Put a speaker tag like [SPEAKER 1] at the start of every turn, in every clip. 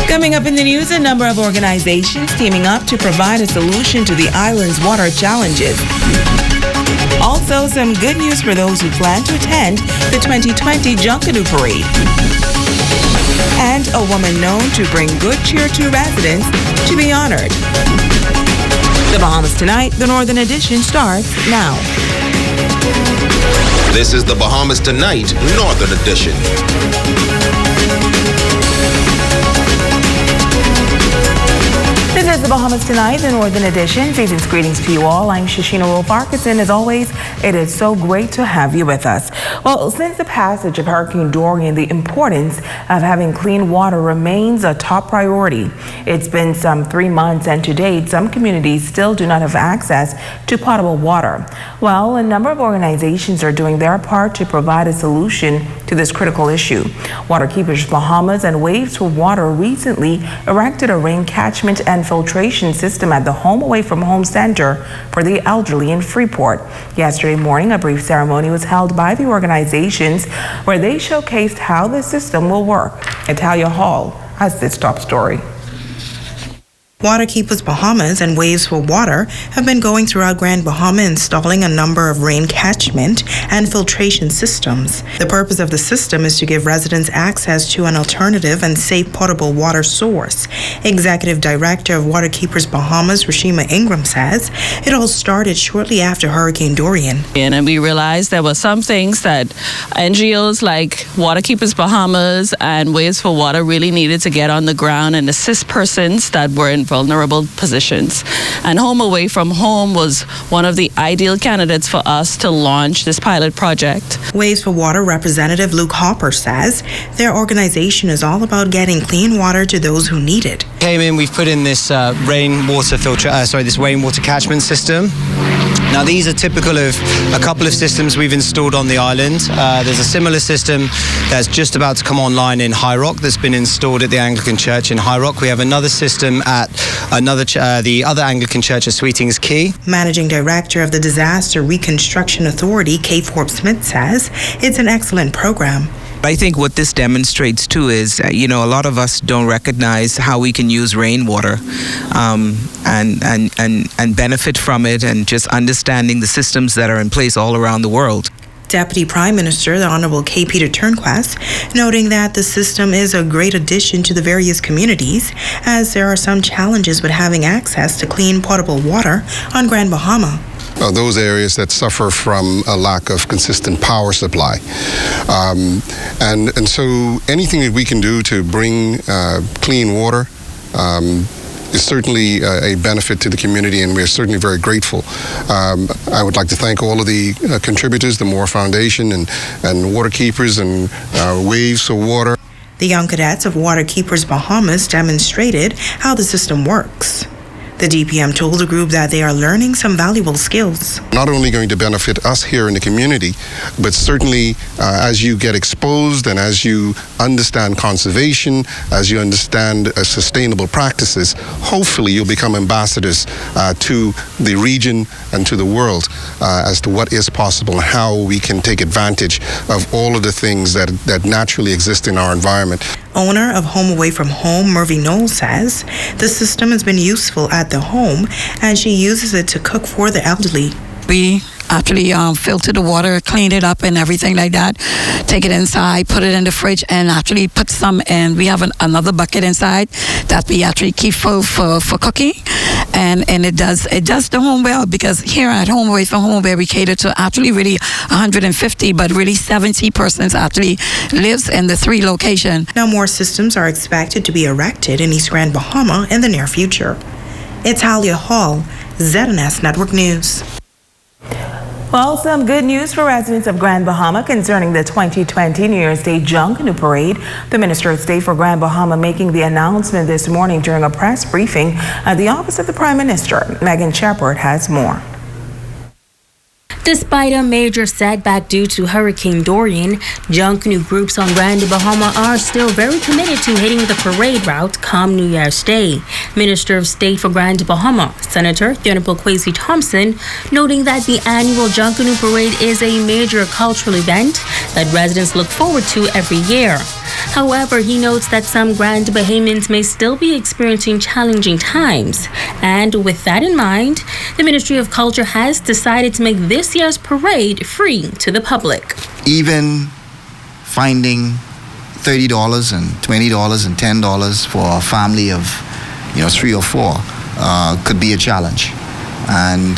[SPEAKER 1] Coming up in the news, a number of organizations teaming up to provide a solution to the island's water challenges. Also, some good news for those who plan to attend the 2020 Junkanoo Parade. And a woman known to bring good cheer to residents to be honored. The Bahamas Tonight, the Northern Edition, starts now.
[SPEAKER 2] This is the Bahamas Tonight, Northern Edition.
[SPEAKER 1] This is the Bahamas Tonight, the Northern Edition. Season's greetings to you all. I'm Shashina Wolf-Parkinson. As always, it is so great to have you with us. Well, since the passage of Hurricane Dorian, the importance of having clean water remains a top priority. It's been some 3 months, and to date, some communities still do not have access to potable water. Well, a number of organizations are doing their part to provide a solution to this critical issue. Waterkeepers Bahamas and Waves for Water recently erected a rain catchment and filtration system at the Home Away from Home Center for the elderly in Freeport. Yesterday morning, a brief ceremony was held by the organizations where they showcased how the system will work. Italia Hall has this top story. Waterkeepers Bahamas and Waves for Water have been going throughout Grand Bahama installing a number of rain catchment and filtration systems. The purpose of the system is to give residents access to an alternative and safe potable water source. Executive Director of Waterkeepers Bahamas, Rashima Ingram, says it all started shortly after Hurricane Dorian.
[SPEAKER 3] And we realized there were some things that NGOs like Waterkeepers Bahamas and Waves for Water really needed to get on the ground and assist persons that were in vulnerable positions. And Home Away from Home was one of the ideal candidates for us to launch this pilot project.
[SPEAKER 1] Waves for Water Representative Luke Hopper says their organization is all about getting clean water to those who need it.
[SPEAKER 4] We've put in this rainwater catchment system. Now these are typical of a couple of systems we've installed on the island. There's a similar system that's just about to come online in High Rock that's been installed at the Anglican Church in High Rock. We have another system at the other Anglican Church at Sweetings Key. Managing Director of the Disaster Reconstruction Authority, Kate Forbes-Smith, says it's an excellent program.
[SPEAKER 5] I think what this demonstrates too is, a lot of us don't recognize how we can use rainwater and benefit from it, and just understanding the systems that are in place all around the world.
[SPEAKER 1] Deputy Prime Minister, the Honorable K. Peter Turnquist, noting that the system is a great addition to the various communities, as there are some challenges with having access to clean potable water on Grand Bahama.
[SPEAKER 6] Those areas that suffer from a lack of consistent power supply. And so anything that we can do to bring clean water is certainly a benefit to the community, and we're certainly very grateful. I would like to thank all of the contributors, the Moore Foundation and Waterkeepers and Waves for Water.
[SPEAKER 1] The young cadets of Waterkeepers Bahamas demonstrated how the system works. The DPM told the group that they are learning some valuable skills.
[SPEAKER 6] Not only going to benefit us here in the community, but certainly as you get exposed and as you understand conservation, as you understand sustainable practices, hopefully you'll become ambassadors to the region and to the world as to what is possible and how we can take advantage of all of the things that naturally exist in our environment.
[SPEAKER 1] Owner of Home Away from Home, Murphy Knoll, says the system has been useful at the home, and she uses it to cook for the elderly.
[SPEAKER 7] We actually filter the water, clean it up and everything like that, take it inside, put it in the fridge, and actually put some in. We have another bucket inside that we actually keep for cooking, and it does the home well, because here at Home Away from Home, where we cater to actually really 150, but really 70 persons actually lives in the 3 locations.
[SPEAKER 1] Now more systems are expected to be erected in East Grand Bahama in the near future. Italia Hall, ZNS Network News. Well, some good news for residents of Grand Bahama concerning the 2020 New Year's Day Junkanoo Parade. The Minister of State for Grand Bahama making the announcement this morning during a press briefing at the office of the Prime Minister. Megan Shepard has more.
[SPEAKER 8] Despite a major setback due to Hurricane Dorian, Junkanoo groups on Grand Bahama are still very committed to hitting the parade route come New Year's Day. Minister of State for Grand Bahama, Senator Thurnipo Kwesi Thompson, noting that the annual Junkanoo Parade is a major cultural event that residents look forward to every year. However, he notes that some Grand Bahamians may still be experiencing challenging times. And with that in mind, the Ministry of Culture has decided to make this year's parade free to the public.
[SPEAKER 9] Even finding $30 and $20 and $10 for a family of 3 or 4 could be a challenge. And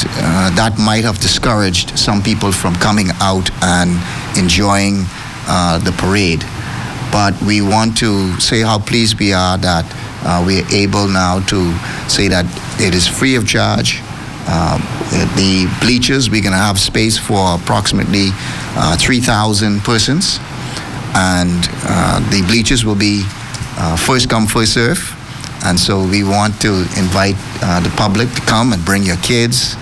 [SPEAKER 9] that might have discouraged some people from coming out and enjoying the parade. But we want to say how pleased we are that we are able now to say that it is free of charge. The bleachers, we're going to have space for approximately 3,000 persons. And the bleachers will be first come, first serve. And so we want to invite the public to come and bring your kids,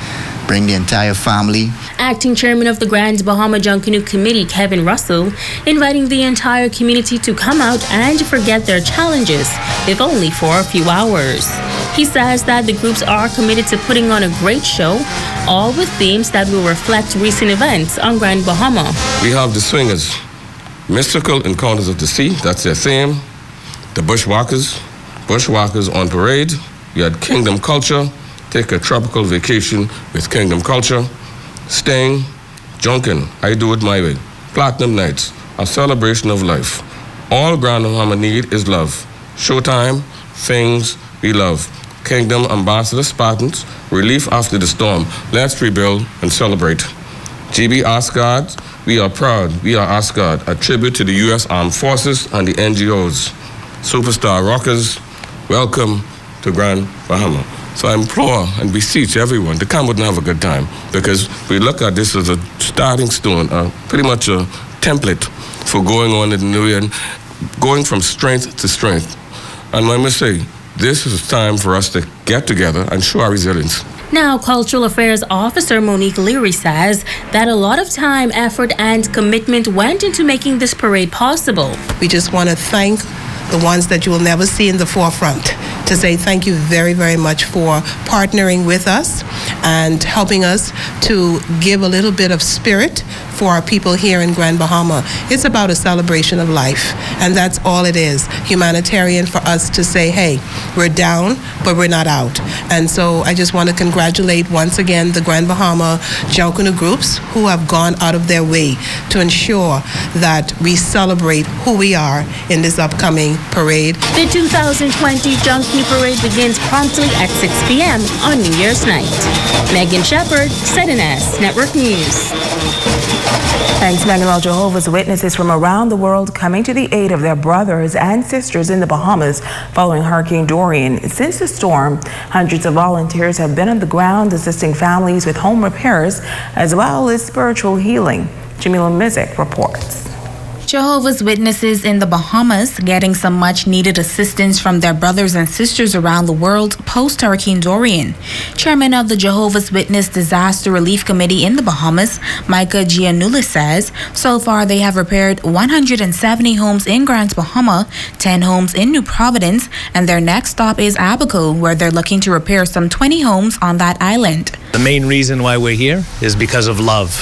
[SPEAKER 9] bring the entire family.
[SPEAKER 8] Acting Chairman of the Grand Bahama Junkanoo Committee, Kevin Russell, inviting the entire community to come out and forget their challenges, if only for a few hours. He says that the groups are committed to putting on a great show, all with themes that will reflect recent events on Grand Bahama.
[SPEAKER 10] We have the Swingers, Mystical Encounters of the Sea, that's their theme. The Bushwhackers on parade. You had Kingdom Culture, take a tropical vacation with Kingdom Culture. Sting, Junkanoo, I Do It My Way. Platinum Nights, a celebration of life. All Grand Bahama need is love. Showtime, things we love. Kingdom Ambassador Spartans, relief after the storm. Let's rebuild and celebrate. GB Asgard, we are proud. We are Asgard, a tribute to the U.S. Armed Forces and the NGOs. Superstar Rockers, welcome to Grand Bahama. So I implore and beseech everyone to come out and have a good time, because we look at this as a starting stone, pretty much a template for going on in the new year, going from strength to strength. And I must say, this is time for us to get together and show our resilience.
[SPEAKER 8] Now, Cultural Affairs Officer Monique Leary says that a lot of time, effort, and commitment went into making this parade possible.
[SPEAKER 11] We just want to thank the ones that you will never see in the forefront, to say thank you very, very much for partnering with us and helping us to give a little bit of spirit for our people here in Grand Bahama. It's about a celebration of life, and that's all it is. Humanitarian for us to say, hey, we're down, but we're not out. And so I just want to congratulate once again the Grand Bahama Junkanoo groups who have gone out of their way to ensure that we celebrate who we are in this upcoming parade.
[SPEAKER 8] The 2020 Junkanoo Parade begins promptly at 6 p.m. on New Year's night. Megan Shepard, ZNS Network News.
[SPEAKER 1] Thanks, Manuel. Jehovah's Witnesses from around the world coming to the aid of their brothers and sisters in the Bahamas following Hurricane Dorian. Since the storm, hundreds of volunteers have been on the ground assisting families with home repairs as well as spiritual healing. Jamila Mizik reports.
[SPEAKER 12] Jehovah's Witnesses in the Bahamas getting some much-needed assistance from their brothers and sisters around the world post-Hurricane Dorian. Chairman of the Jehovah's Witness Disaster Relief Committee in the Bahamas, Micah Giannulis, says so far they have repaired 170 homes in Grand Bahama, 10 homes in New Providence, and their next stop is Abaco, where they're looking to repair some 20 homes on that island.
[SPEAKER 13] The main reason why we're here is because of love.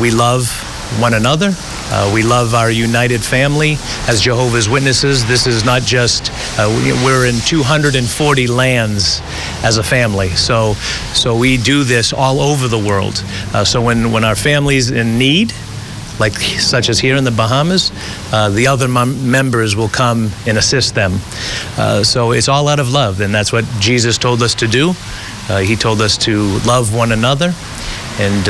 [SPEAKER 13] We love one another. We love our united family as Jehovah's Witnesses. This is not just, we're in 240 lands as a family. So we do this all over the world. So when our family's in need, like such as here in the Bahamas, the other members will come and assist them. So it's all out of love, and that's what Jesus told us to do. He told us to love one another. And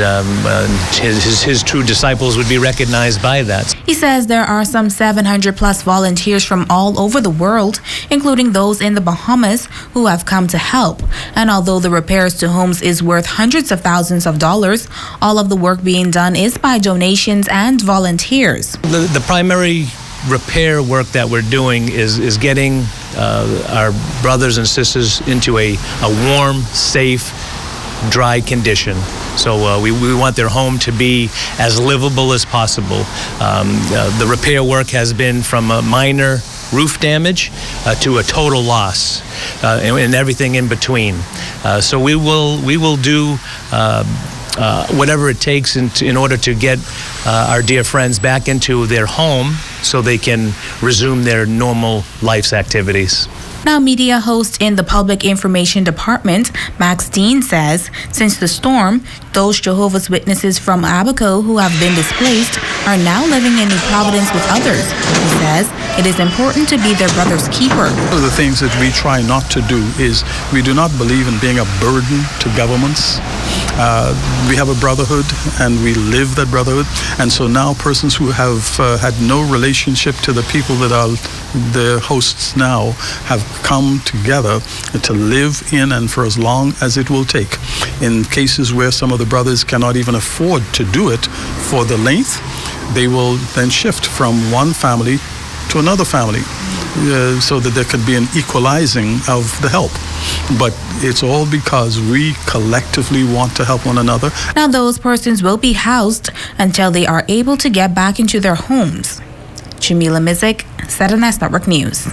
[SPEAKER 13] his true disciples would be recognized by that.
[SPEAKER 12] He says there are some 700 plus volunteers from all over the world, including those in the Bahamas, who have come to help. And although the repairs to homes is worth hundreds of thousands of dollars, all of the work being done is by donations and volunteers.
[SPEAKER 13] The primary repair work that we're doing is getting our brothers and sisters into a warm, safe, dry condition So we want their home to be as livable as possible. The repair work has been from a minor roof damage to a total loss, and everything in between. So we will do whatever it takes in order to get our dear friends back into their home so they can resume their normal life's activities.
[SPEAKER 12] Now, media host in the Public Information Department, Max Dean, says since the storm, those Jehovah's Witnesses from Abaco who have been displaced are now living in New Providence with others. He says it is important to be their brother's keeper.
[SPEAKER 14] One of the things that we try not to do is we do not believe in being a burden to governments. We have a brotherhood and we live that brotherhood, and so now persons who have had no relationship to the people that are the hosts now have come together to live in and for as long as it will take. In cases where some of the brothers cannot even afford to do it for the length, they will then shift from one family to another family so that there could be an equalizing of the help. But it's all because we collectively want to help one another.
[SPEAKER 12] Now those persons will be housed until they are able to get back into their homes. Jamila Mizik, 7S Network News.